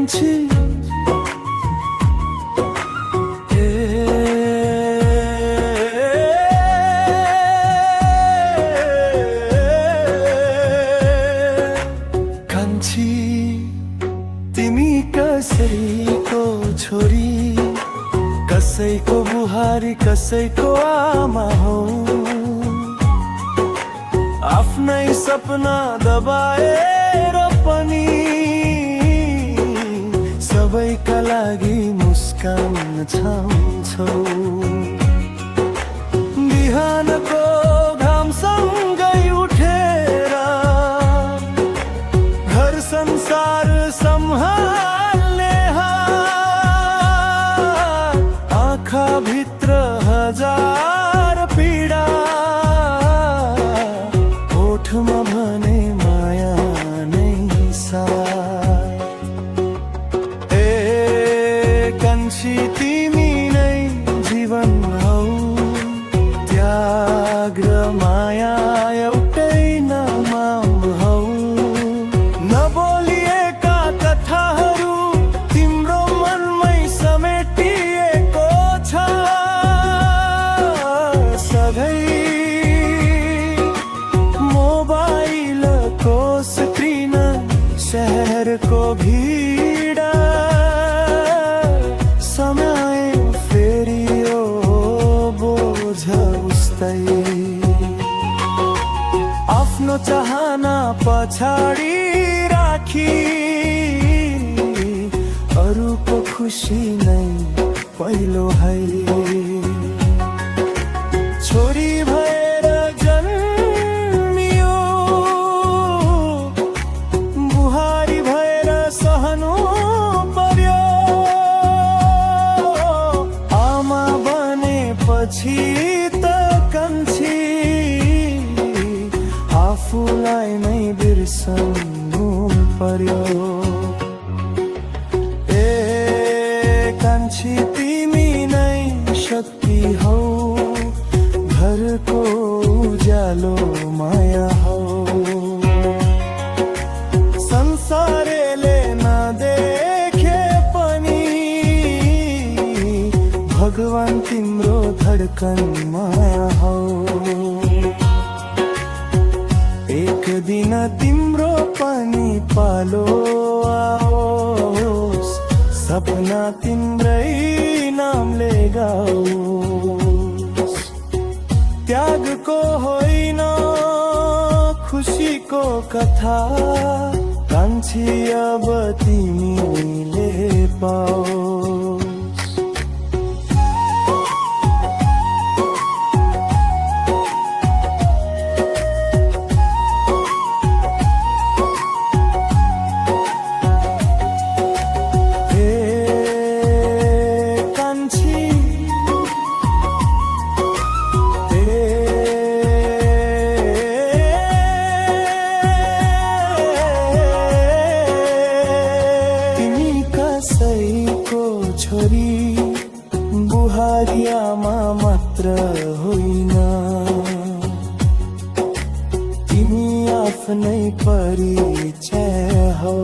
कान्छी कान्छी तिमी कसैको छोरी, कसैको बुहारी, कसैको आमा हौ। आफ्नै सपना दबाएर पनि सबैका लागि मुस्कान छाउँछौ। बिहानको घामसँगै उठेर घर संसार सम्हाल्ने आँखा भित्र हजार पीडा, ओठमा भने माया नै सार। कान्छी तिमी नै जीवन हौ, त्याग र माया एउटै नाम हौ। नबोलिएका कथाहरू तिम्रो मनमै समेटिएको छ। सधैँ मोबाइलको स्क्रिन, शहरको भिड, समय फेरियो बोझ उस्तै। आफ्नो चाहना पछाडि राखी अरूको खुसी नै पहिलो है। छोरी भएर जन्मियो, बुहारी भएर सहनु पर्यो। आमा बनेपछि त कान्छी आफूलाई नै बिर्सनु पर्यो। कान्छी तिमी नै शक्ति हौ, घरको उज्यालो माया हौ। संसारले नदेखे पनि भगवान तिम्रो धडकन माया हौ। एक दिन तिम्रो पनि पालो आओस्, सपना तिम्रै नामले गाओस्। त्यागको होइन खुसीको कथा, कान्छी अब तिमीले पाओस्। छोरी बुहारी आमा मात्र होइन, तिमी आफ्नै परिचय हौ।